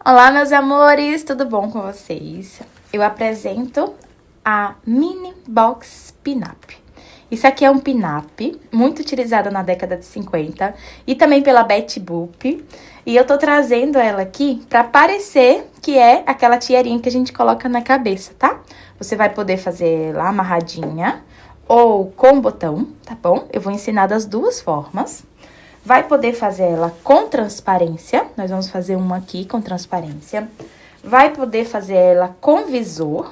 Olá, meus amores, tudo bom com vocês? Eu apresento a Mini Box Pin-Up. Isso aqui é um pin-up muito utilizado na década de 50 e também pela Betty Boop. E eu tô trazendo ela aqui pra parecer que é aquela tiarinha que a gente coloca na cabeça, tá? Você vai poder fazer ela amarradinha ou com botão, tá bom? Eu vou ensinar das duas formas. Vai poder fazer ela com transparência, nós vamos fazer uma aqui com transparência. Vai poder fazer ela com visor,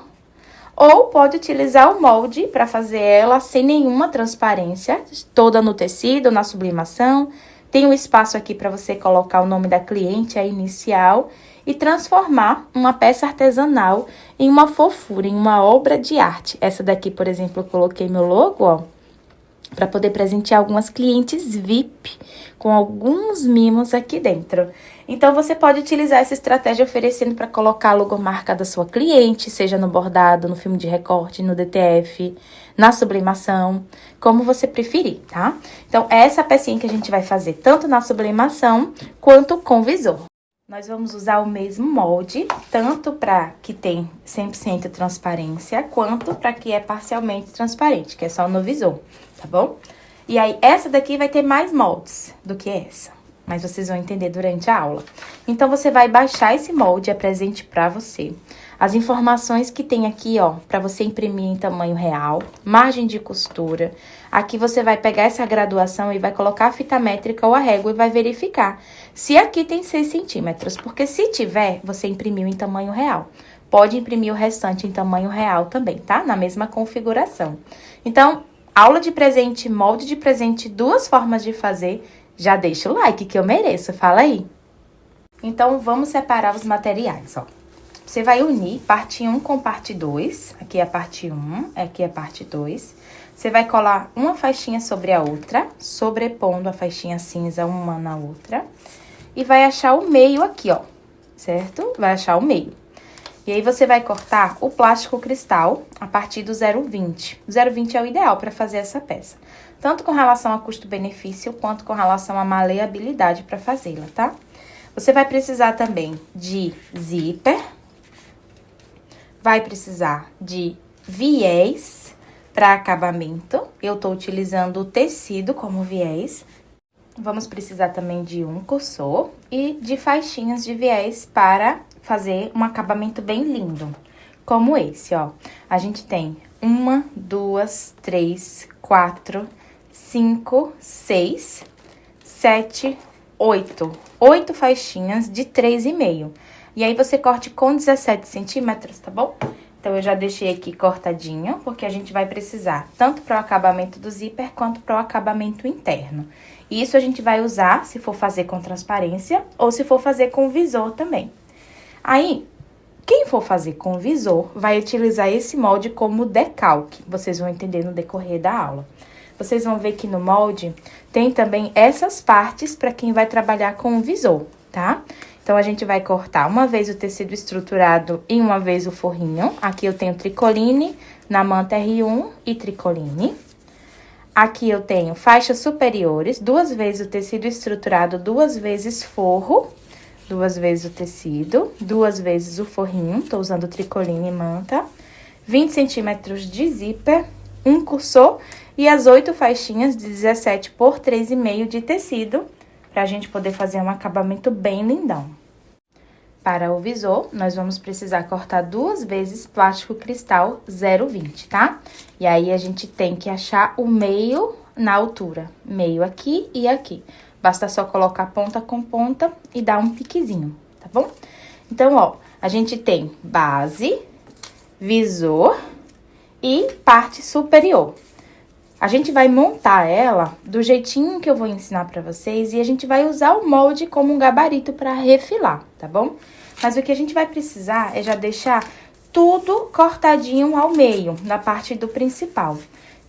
ou pode utilizar o molde para fazer ela sem nenhuma transparência, toda no tecido, na sublimação. Tem um espaço aqui para você colocar o nome da cliente, a inicial, e transformar uma peça artesanal em uma fofura, em uma obra de arte. Essa daqui, por exemplo, eu coloquei meu logo, ó, para poder presentear algumas clientes VIP com alguns mimos aqui dentro. Então, você pode utilizar essa estratégia oferecendo para colocar a logomarca da sua cliente, seja no bordado, no filme de recorte, no DTF, na sublimação, como você preferir, tá? Então, é essa pecinha que a gente vai fazer tanto na sublimação quanto com visor. Nós vamos usar o mesmo molde, tanto para que tem 100% transparência, quanto para que é parcialmente transparente, que é só no visor, tá bom? E aí, essa daqui vai ter mais moldes do que essa, mas vocês vão entender durante a aula. Então, você vai baixar esse molde, é presente para você. As informações que tem aqui, ó, para você imprimir em tamanho real, margem de costura. Aqui você vai pegar essa graduação e vai colocar a fita métrica ou a régua e vai verificar se aqui tem 6 centímetros, porque se tiver, você imprimiu em tamanho real. Pode imprimir o restante em tamanho real também, tá? Na mesma configuração. Então, aula de presente, molde de presente, duas formas de fazer. Já deixa o like que eu mereço, fala aí. Então, vamos separar os materiais, ó. Você vai unir parte 1 com parte 2. Aqui é a parte 1, aqui é a parte 2. Você vai colar uma faixinha sobre a outra, sobrepondo a faixinha cinza uma na outra. E vai achar o meio aqui, ó, certo? Vai achar o meio. E aí, você vai cortar o plástico cristal a partir do 0,20. O 0,20 é o ideal para fazer essa peça. Tanto com relação a custo-benefício, quanto com relação a maleabilidade para fazê-la, tá? Você vai precisar também de zíper. Vai precisar de viés para acabamento. Eu tô utilizando o tecido como viés. Vamos precisar também de um cursor e de faixinhas de viés para fazer um acabamento bem lindo, como esse, ó. A gente tem 1, 2, 3, 4, 5, 6, 7, 8. 8 faixinhas de 3,5. E aí, você corte com 17 centímetros, tá bom? Então, eu já deixei aqui cortadinho, porque a gente vai precisar tanto para o acabamento do zíper, quanto para o acabamento interno. E isso a gente vai usar se for fazer com transparência, ou se for fazer com visor também. Aí, quem for fazer com visor, vai utilizar esse molde como decalque. Vocês vão entender no decorrer da aula. Vocês vão ver que no molde tem também essas partes para quem vai trabalhar com o visor, tá? Então, a gente vai cortar uma vez o tecido estruturado e uma vez o forrinho. Aqui eu tenho tricoline na manta R1 e tricoline. Aqui eu tenho faixas superiores, 2 vezes o tecido estruturado, 2 vezes forro, 2 vezes o tecido, 2 vezes o forrinho, tô usando tricoline e manta, 20 centímetros de zíper, um cursor e as 8 faixinhas de 17 por 3,5 de tecido, pra gente poder fazer um acabamento bem lindão. Para o visor, nós vamos precisar cortar 2 vezes plástico cristal 0,20, tá? E aí, a gente tem que achar o meio na altura, meio aqui e aqui. Basta só colocar ponta com ponta e dar um piquezinho, tá bom? Então, ó, a gente tem base, visor e parte superior. A gente vai montar ela do jeitinho que eu vou ensinar pra vocês e a gente vai usar o molde como um gabarito pra refilar, tá bom? Mas o que a gente vai precisar é já deixar tudo cortadinho ao meio, na parte do principal.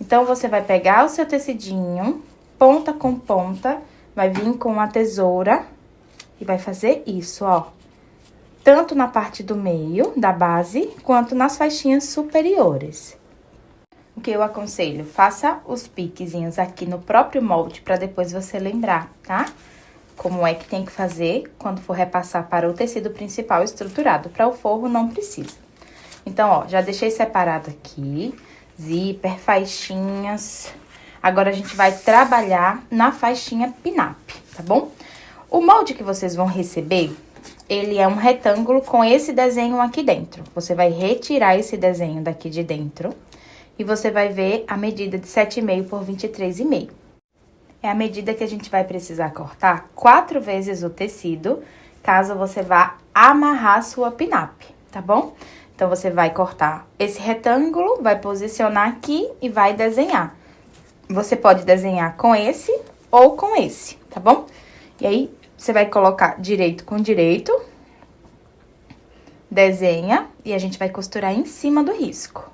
Então, você vai pegar o seu tecidinho, ponta com ponta, vai vir com a tesoura e vai fazer isso, ó. Tanto na parte do meio, da base, quanto nas faixinhas superiores. O que eu aconselho? Faça os piquezinhos aqui no próprio molde, pra depois você lembrar, tá? como é que tem que fazer quando for repassar para o tecido principal estruturado. Para o forro, não precisa. Então, ó, já deixei separado aqui, zíper, faixinhas. Agora, a gente vai trabalhar na faixinha pin-up, tá bom? O molde que vocês vão receber, ele é um retângulo com esse desenho aqui dentro. Você vai retirar esse desenho daqui de dentro e você vai ver a medida de 7,5 por 23,5. É a medida que a gente vai precisar cortar 4 vezes o tecido, caso você vá amarrar a sua pin-up, tá bom? Então, você vai cortar esse retângulo, vai posicionar aqui e vai desenhar. Você pode desenhar com esse ou com esse, tá bom? E aí, você vai colocar direito com direito, desenha e a gente vai costurar em cima do risco.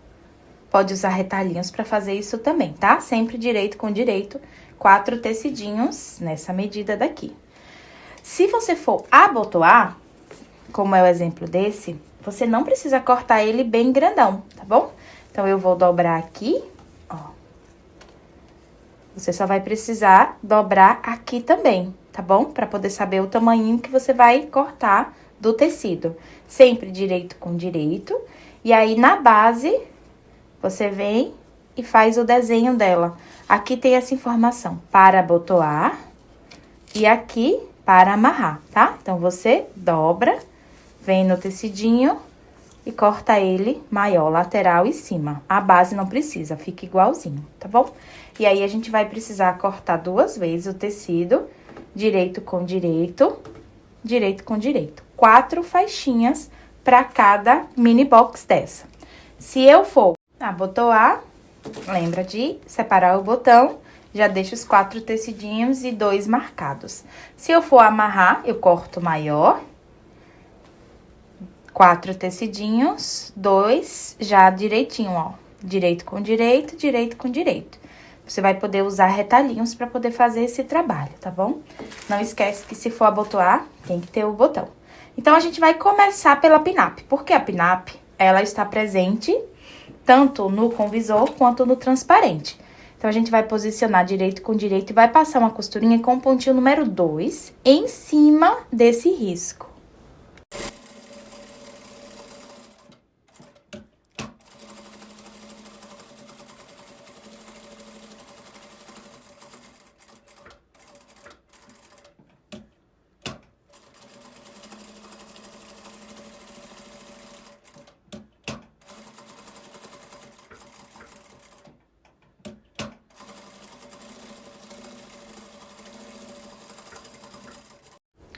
Pode usar retalhinhos para fazer isso também, tá? Sempre direito com direito, 4 tecidinhos nessa medida daqui. Se você for abotoar, como é o exemplo desse, você não precisa cortar ele bem grandão, tá bom? Então, eu vou dobrar aqui, ó. Você só vai precisar dobrar aqui também, tá bom? Pra poder saber o tamanho que você vai cortar do tecido. Sempre direito com direito. E aí, na base, você vem e faz o desenho dela. Aqui tem essa informação, para abotoar e aqui para amarrar, tá? Então, você dobra, vem no tecidinho e corta ele maior, lateral e cima. A base não precisa, fica igualzinho, tá bom? E aí, a gente vai precisar cortar 2 vezes o tecido, direito com direito, direito com direito. 4 faixinhas para cada mini box dessa. Se eu for abotoar, lembra de separar o botão, já deixo os 4 tecidinhos e 2 marcados. Se eu for amarrar, eu corto maior, 4 tecidinhos, 2 já direitinho, ó. Direito com direito, direito com direito. Você vai poder usar retalhinhos para poder fazer esse trabalho, tá bom? Não esquece que se for abotoar, tem que ter o botão. Então, a gente vai começar pela pin-up. Porque a pin-up, ela está presente tanto no convisor quanto no transparente. Então, a gente vai posicionar direito com direito e vai passar uma costurinha com o pontinho número 2 em cima desse risco.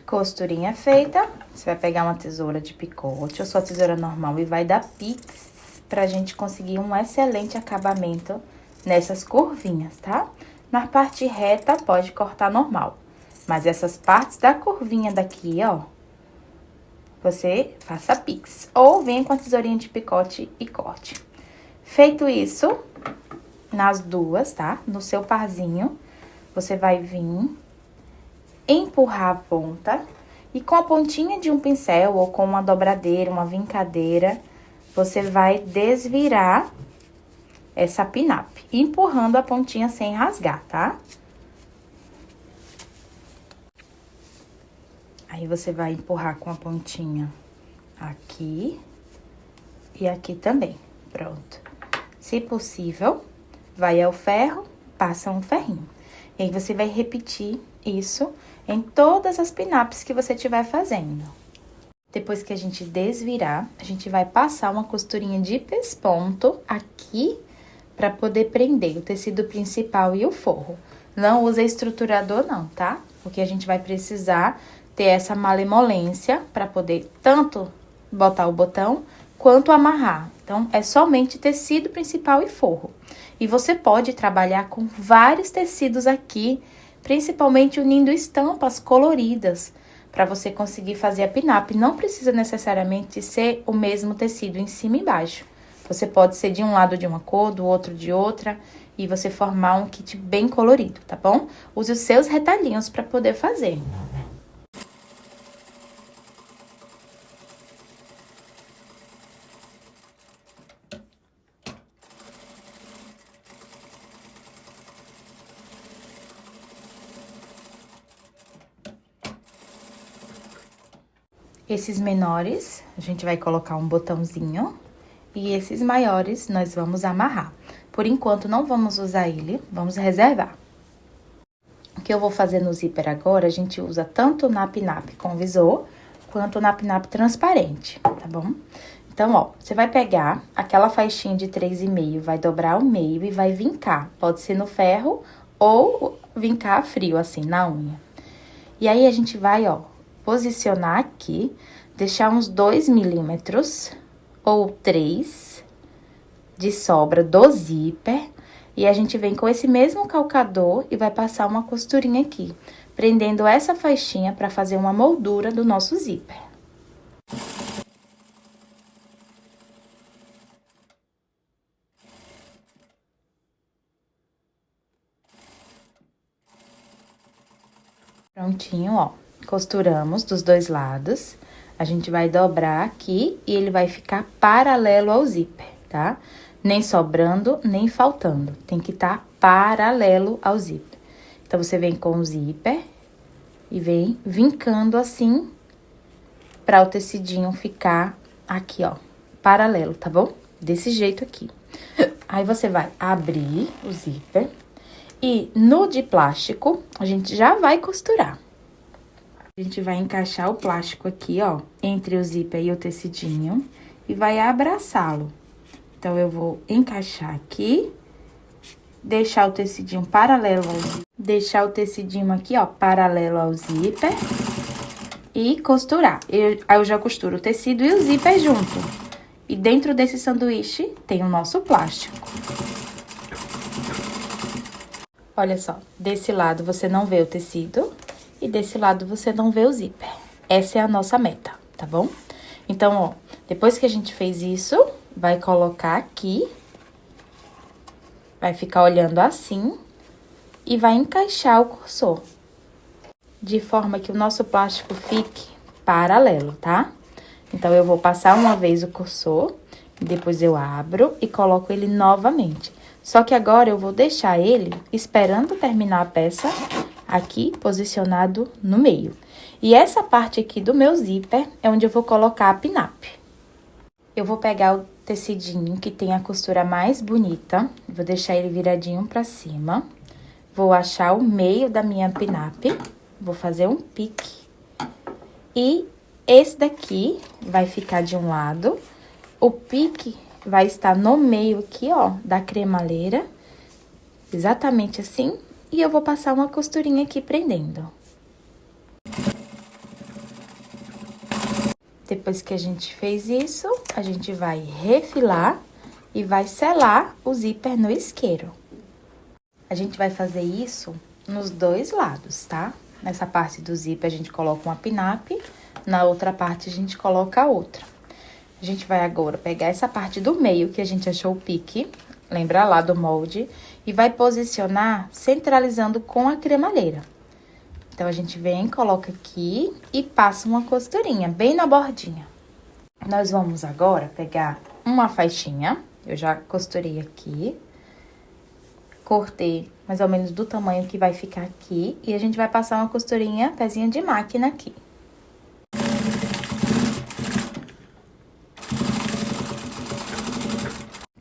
Costurinha feita, você vai pegar uma tesoura de picote ou sua tesoura normal e vai dar pix pra gente conseguir um excelente acabamento nessas curvinhas, tá? Na parte reta, pode cortar normal, mas essas partes da curvinha daqui, ó, você faça pix ou venha com a tesourinha de picote e corte. Feito isso, nas duas, tá? No seu parzinho, você vai vir empurrar a ponta e com a pontinha de um pincel ou com uma dobradeira, uma vincadeira, você vai desvirar essa pin-up, empurrando a pontinha sem rasgar, tá? Aí, você vai empurrar com a pontinha aqui e aqui também, pronto. Se possível, vai ao ferro, passa um ferrinho. E aí, você vai repetir isso em todas as pin-ups que você estiver fazendo. Depois que a gente desvirar, a gente vai passar uma costurinha de pesponto aqui para poder prender o tecido principal e o forro. Não usa estruturador não, tá? Porque a gente vai precisar ter essa malemolência para poder tanto botar o botão quanto amarrar. Então, é somente tecido principal e forro. E você pode trabalhar com vários tecidos aqui, principalmente unindo estampas coloridas, para você conseguir fazer a pin-up. Não precisa necessariamente ser o mesmo tecido em cima e embaixo. Você pode ser de um lado de uma cor, do outro de outra, e você formar um kit bem colorido, tá bom? Use os seus retalhinhos para poder fazer. Esses menores, a gente vai colocar um botãozinho. E esses maiores, nós vamos amarrar. Por enquanto, não vamos usar ele, vamos reservar. O que eu vou fazer no zíper agora, a gente usa tanto o nap-nap com visor, quanto o nap-nap transparente, tá bom? Então, ó, você vai pegar aquela faixinha de 3,5, vai dobrar o meio e vai vincar. Pode ser no ferro ou vincar frio, assim, na unha. E aí, a gente vai, ó, posicionar aqui, deixar uns 2 milímetros ou 3 de sobra do zíper. E a gente vem com esse mesmo calcador e vai passar uma costurinha aqui, prendendo essa faixinha para fazer uma moldura do nosso zíper. Prontinho, ó. Costuramos dos dois lados. A gente vai dobrar aqui e ele vai ficar paralelo ao zíper, tá? Nem sobrando, nem faltando. Tem que estar paralelo ao zíper. Então, você vem com o zíper e vem vincando assim, para o tecidinho ficar aqui, ó, paralelo, tá bom? Desse jeito aqui. Aí, você vai abrir o zíper e no de plástico, a gente já vai costurar. A gente vai encaixar o plástico aqui, ó, entre o zíper e o tecidinho e vai abraçá-lo. Então, eu vou encaixar aqui, deixar o tecidinho paralelo ao zíper, deixar o tecidinho aqui, ó, paralelo ao zíper e costurar. Aí, eu já costuro o tecido e o zíper junto. E dentro desse sanduíche tem o nosso plástico. Olha só, desse lado você não vê o tecido e desse lado você não vê o zíper. Essa é a nossa meta, tá bom? Então, ó, depois que a gente fez isso, vai colocar aqui, vai ficar olhando assim e vai encaixar o cursor, de forma que o nosso plástico fique paralelo, tá? Então, eu vou passar uma vez o cursor, depois eu abro e coloco ele novamente. Só que agora eu vou deixar ele esperando terminar a peça aqui, posicionado no meio. E essa parte aqui do meu zíper é onde eu vou colocar a pinap. Eu vou pegar o tecidinho que tem a costura mais bonita, vou deixar ele viradinho pra cima. Vou achar o meio da minha pinap, vou fazer um pique. E esse daqui vai ficar de um lado, o pique vai estar no meio aqui, ó, da cremaleira, exatamente assim. E eu vou passar uma costurinha aqui prendendo. Depois que a gente fez isso, a gente vai refilar e vai selar o zíper no isqueiro. A gente vai fazer isso nos dois lados, tá? Nessa parte do zíper a gente coloca uma pinap, na outra parte a gente coloca a outra. A gente vai agora pegar essa parte do meio que a gente achou o pique, lembra lá do molde, e vai posicionar centralizando com a cremalheira. Então, a gente vem, coloca aqui e passa uma costurinha bem na bordinha. Nós vamos agora pegar uma faixinha, eu já costurei aqui, cortei mais ou menos do tamanho que vai ficar aqui, e a gente vai passar uma costurinha, pezinha de máquina aqui.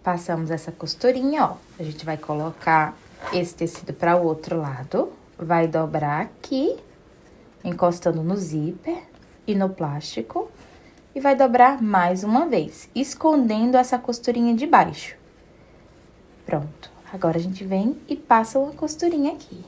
Passamos essa costurinha, ó, a gente vai colocar esse tecido para o outro lado, vai dobrar aqui, encostando no zíper e no plástico, e vai dobrar mais uma vez, escondendo essa costurinha de baixo. Pronto, agora a gente vem e passa uma costurinha aqui.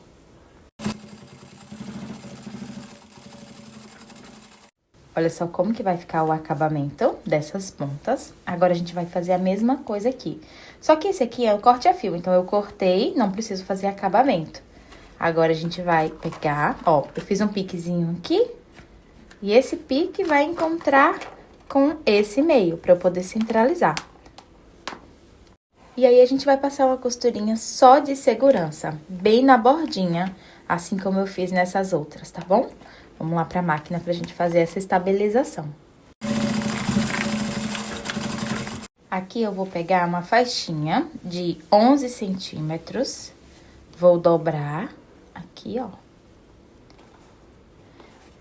Olha só como que vai ficar o acabamento dessas pontas. Agora, a gente vai fazer a mesma coisa aqui. Só que esse aqui é o corte a fio, então eu cortei, não preciso fazer acabamento. Agora, a gente vai pegar, ó, eu fiz um piquezinho aqui. E esse pique vai encontrar com esse meio, pra eu poder centralizar. E aí, a gente vai passar uma costurinha só de segurança, bem na bordinha, assim como eu fiz nessas outras, tá bom? Vamos lá pra máquina pra gente fazer essa estabilização. Aqui eu vou pegar uma faixinha de 11 centímetros, vou dobrar aqui, ó.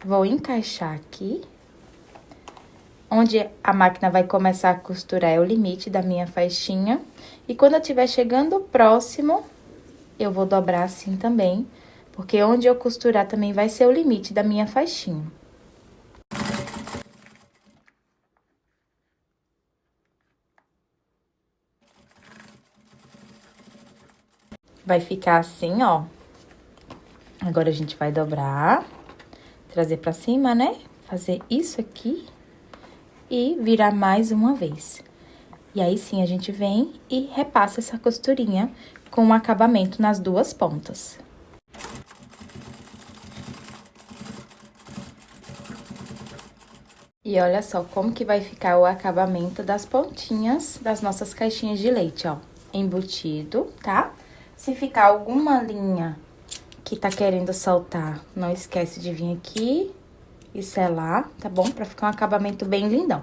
Vou encaixar aqui Onde a máquina vai começar a costurar é o limite da minha faixinha. E quando eu estiver chegando próximo, eu vou dobrar assim também, porque onde eu costurar também vai ser o limite da minha faixinha. Vai ficar assim, ó. Agora, a gente vai dobrar, trazer pra cima, né? Fazer isso aqui e virar mais uma vez. E aí, sim, a gente vem e repassa essa costurinha com um acabamento nas duas pontas. E olha só como que vai ficar o acabamento das pontinhas das nossas caixinhas de leite, ó. Embutido, tá? Se ficar alguma linha que tá querendo soltar, não esquece de vir aqui e selar, tá bom? Pra ficar um acabamento bem lindão.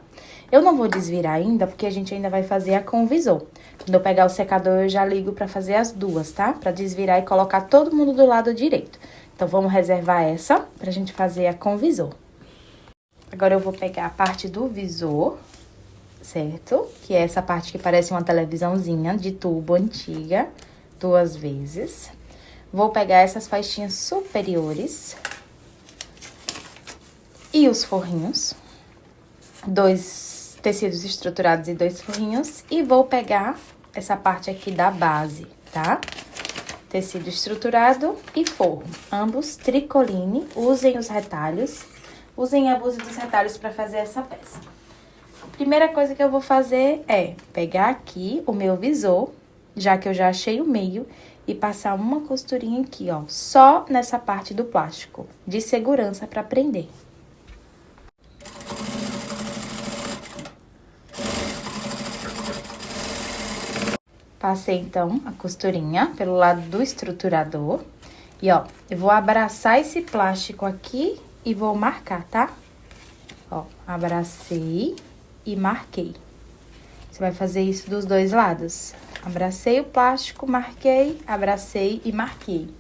Eu não vou desvirar ainda, porque a gente ainda vai fazer a com visor. Quando eu pegar o secador, eu já ligo pra fazer as duas, tá? Pra desvirar e colocar todo mundo do lado direito. Então, vamos reservar essa pra gente fazer a com visor. Agora, eu vou pegar a parte do visor, certo? Que é essa parte que parece uma televisãozinha de tubo antiga, 2 vezes. Vou pegar essas faixinhas superiores e os forrinhos, 2 tecidos estruturados e 2 forrinhos, e vou pegar essa parte aqui da base, tá? Tecido estruturado e forro, ambos tricoline. Usem os retalhos, usem a blusa dos retalhos para fazer essa peça. A primeira coisa que eu vou fazer é pegar aqui o meu visor, já que eu já achei o meio, e passar uma costurinha aqui, ó, só nessa parte do plástico, de segurança para prender. Passei, então, a costurinha pelo lado do estruturador. E, ó, eu vou abraçar esse plástico aqui e vou marcar, tá? Ó, abracei e marquei. Você vai fazer isso dos dois lados. Abracei o plástico, marquei, abracei e marquei.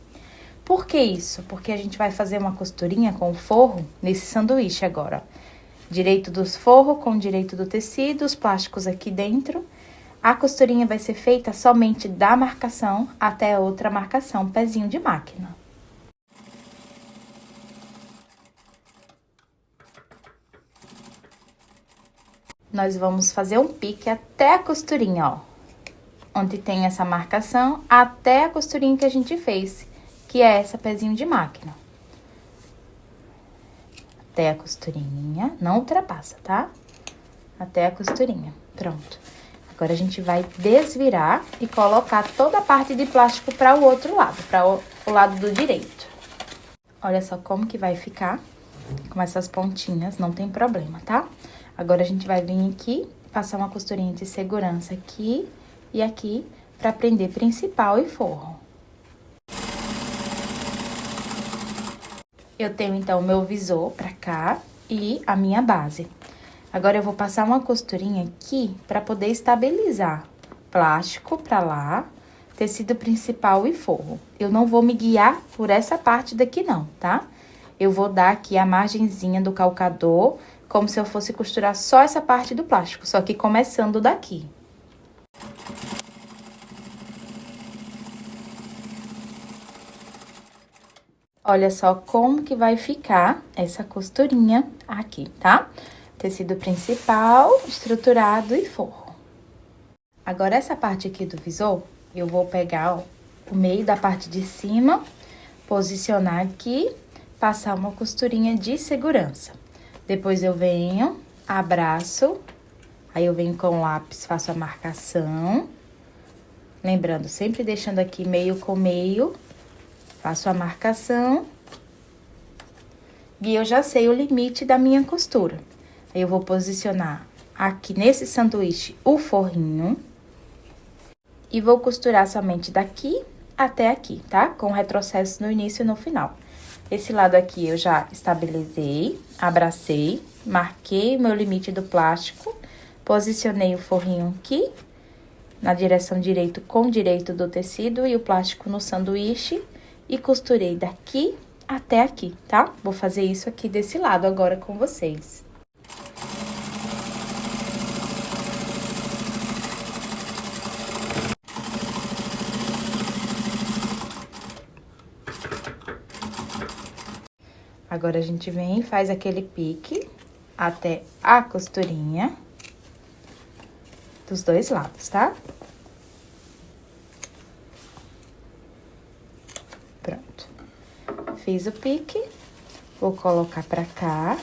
Por que isso? Porque a gente vai fazer uma costurinha com o forro nesse sanduíche agora. Direito dos forros com direito do tecido, os plásticos aqui dentro. A costurinha vai ser feita somente da marcação até a outra marcação, pezinho de máquina. Nós vamos fazer um pique até a costurinha, ó. Onde tem essa marcação, até a costurinha que a gente fez, que é essa pezinho de máquina. Até a costurinha, não ultrapassa, tá? Até a costurinha, pronto. Agora, a gente vai desvirar e colocar toda a parte de plástico para o outro lado, para o lado do direito. Olha só como que vai ficar com essas pontinhas, não tem problema, tá? Agora, a gente vai vir aqui, passar uma costurinha de segurança aqui e aqui, pra prender principal e forro. Eu tenho, então, o meu visor pra cá e a minha base. Agora, eu vou passar uma costurinha aqui pra poder estabilizar. Plástico pra lá, tecido principal e forro. Eu não vou me guiar por essa parte daqui, não, tá? Eu vou dar aqui a margenzinha do calcador, como se eu fosse costurar só essa parte do plástico, só que começando daqui. Olha só como que vai ficar essa costurinha aqui, tá? Tecido principal, estruturado e forro. Agora, essa parte aqui do visor, eu vou pegar, ó, o meio da parte de cima, posicionar aqui, passar uma costurinha de segurança. Depois, eu venho, abraço, aí eu venho com o lápis, faço a marcação. Lembrando, sempre deixando aqui meio com meio, faço a marcação. E eu já sei o limite da minha costura. Aí, eu vou posicionar aqui nesse sanduíche o forrinho. E vou costurar somente daqui até aqui, tá? Com retrocesso no início e no final. Esse lado aqui eu já estabilizei, abracei, marquei o meu limite do plástico, posicionei o forrinho aqui, na direção direito com direito do tecido e o plástico no sanduíche, e costurei daqui até aqui, tá? Vou fazer isso aqui desse lado agora com vocês. Agora, a gente vem e faz aquele pique até a costurinha dos dois lados, tá? Pronto. Fiz o pique, vou colocar pra cá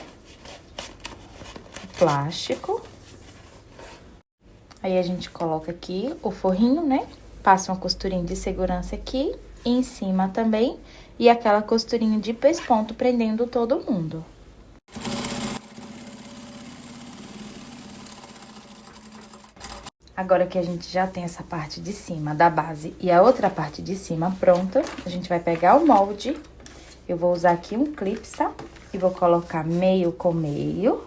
o plástico. Aí, a gente coloca aqui o forrinho, né? Passa uma costurinha de segurança aqui, e em cima também, e aquela costurinha de pesponto prendendo todo mundo. Agora que a gente já tem essa parte de cima da base e a outra parte de cima pronta, a gente vai pegar o molde. Eu vou usar aqui um clips, tá? E vou colocar meio com meio.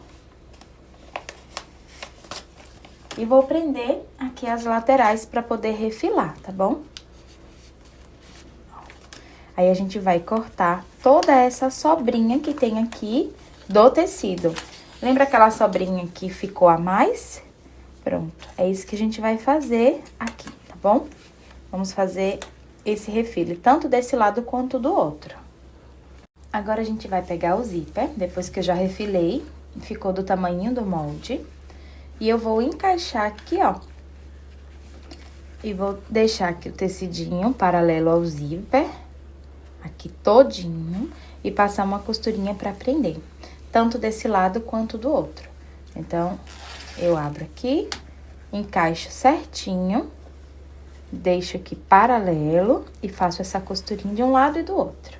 E vou prender aqui as laterais pra poder refilar, tá bom? Aí, a gente vai cortar toda essa sobrinha que tem aqui do tecido. Lembra aquela sobrinha que ficou a mais? Pronto, é isso que a gente vai fazer aqui, tá bom? Vamos fazer esse refile, tanto desse lado quanto do outro. Agora, a gente vai pegar o zíper, depois que eu já refilei, ficou do tamanho do molde. E eu vou encaixar aqui, ó. E vou deixar aqui o tecidinho paralelo ao zíper, aqui todinho, e passar uma costurinha pra prender, tanto desse lado quanto do outro. Então, eu abro aqui, encaixo certinho, deixo aqui paralelo e faço essa costurinha de um lado e do outro.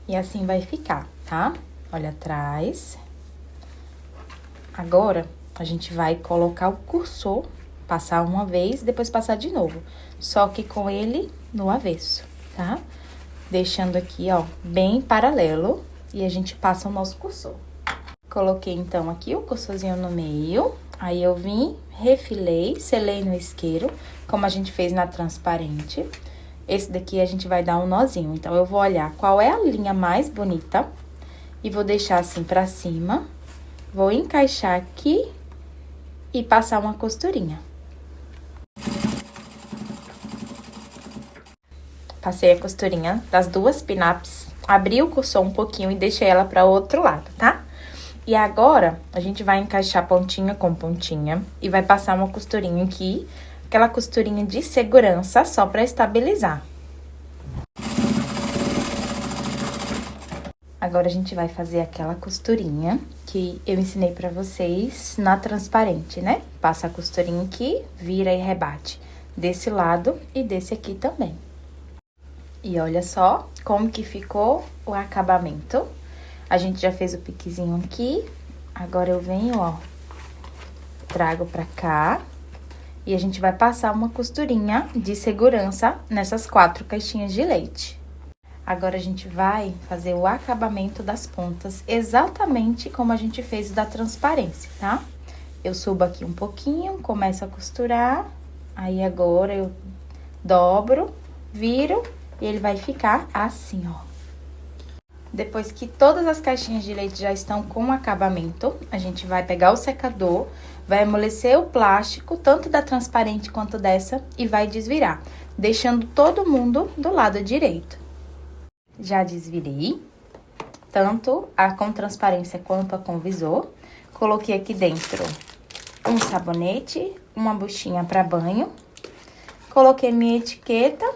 E assim vai ficar, tá? Olha atrás. Agora, a gente vai colocar o cursor, passar uma vez, depois passar de novo. Só que com ele no avesso, tá? Deixando aqui, ó, bem paralelo. E a gente passa o nosso cursor. Coloquei, então, aqui o cursorzinho no meio. Aí, eu vim, refilei, selei no isqueiro, como a gente fez na transparente. Esse daqui a gente vai dar um nozinho. Então, eu vou olhar qual é a linha mais bonita e vou deixar assim pra cima. Vou encaixar aqui e passar uma costurinha. Passei a costurinha das duas pin-ups, abri o cursor um pouquinho e deixei ela para o outro lado, tá? E agora, a gente vai encaixar pontinha com pontinha e vai passar uma costurinha aqui, aquela costurinha de segurança só para estabilizar. Agora, a gente vai fazer aquela costurinha que eu ensinei pra vocês na transparente, né? Passa a costurinha aqui, vira e rebate desse lado e desse aqui também. E olha só como que ficou o acabamento. A gente já fez o piquezinho aqui, agora eu venho, ó, trago pra cá e a gente vai passar uma costurinha de segurança nessas 4 caixinhas de leite. Agora, a gente vai fazer o acabamento das pontas exatamente como a gente fez o da transparência, tá? Eu subo aqui um pouquinho, começo a costurar, aí agora eu dobro, viro e ele vai ficar assim, ó. Depois que todas as caixinhas de leite já estão com acabamento, a gente vai pegar o secador, vai amolecer o plástico, tanto da transparente quanto dessa, e vai desvirar, deixando todo mundo do lado direito. Já desvirei, tanto a com transparência quanto a com visor. Coloquei aqui dentro um sabonete, uma buchinha para banho. Coloquei minha etiqueta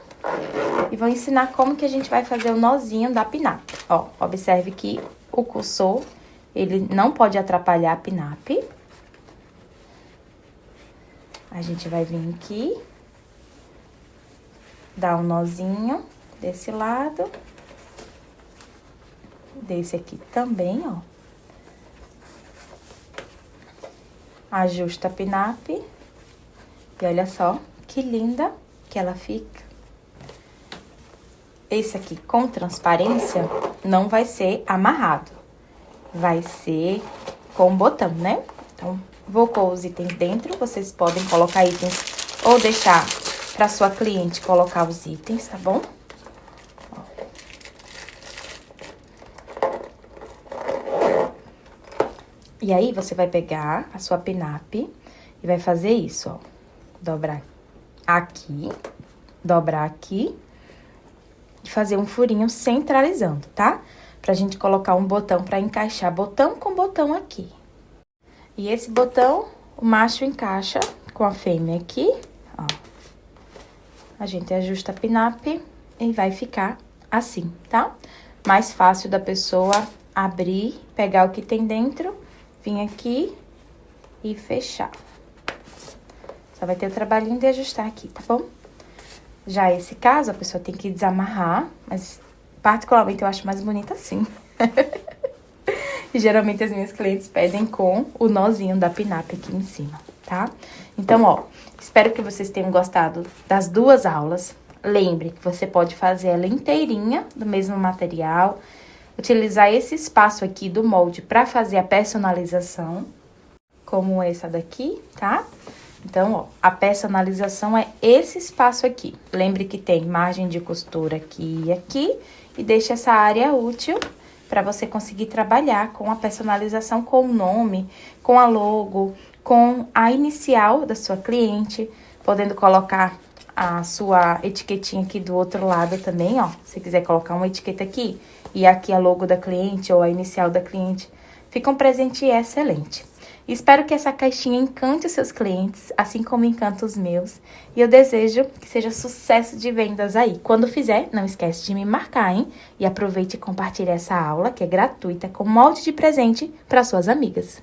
e vou ensinar como que a gente vai fazer o nozinho da pin-up. Ó, observe que o cursor, ele não pode atrapalhar a pin-up. A gente vai vir aqui, dar um nozinho desse lado. Desse aqui também, ó. Ajusta a pin-up. E olha só que linda que ela fica. Esse aqui com transparência não vai ser amarrado. Vai ser com botão, né? Então, vou com os itens dentro. Vocês podem colocar itens ou deixar pra sua cliente colocar os itens, tá bom? E aí, você vai pegar a sua pin-up e vai fazer isso, ó. Dobrar aqui, dobrar aqui e fazer um furinho centralizando, tá? Pra gente colocar um botão pra encaixar botão com botão aqui. E esse botão, o macho encaixa com a fêmea aqui, ó. A gente ajusta a pinap e vai ficar assim, tá? Mais fácil da pessoa abrir, pegar o que tem dentro, vir aqui e fechar. Só vai ter o trabalhinho de ajustar aqui, tá bom? Já esse caso, a pessoa tem que desamarrar, mas particularmente eu acho mais bonito assim. E geralmente as minhas clientes pedem com o nozinho da pinap aqui em cima, tá? Então, ó, espero que vocês tenham gostado das duas aulas. Lembre que você pode fazer ela inteirinha, do mesmo material, utilizar esse espaço aqui do molde para fazer a personalização, como essa daqui, tá? Então, ó, a personalização é esse espaço aqui. Lembre que tem margem de costura aqui e aqui, e deixa essa área útil para você conseguir trabalhar com a personalização, com o nome, com a logo, com a inicial da sua cliente, podendo colocar a sua etiquetinha aqui do outro lado também, ó. Se quiser colocar uma etiqueta aqui e aqui a logo da cliente ou a inicial da cliente, fica um presente excelente. Espero que essa caixinha encante os seus clientes, assim como encanta os meus. E eu desejo que seja sucesso de vendas aí. Quando fizer, não esquece de me marcar, hein? E aproveite e compartilhe essa aula, que é gratuita, com molde de presente para suas amigas.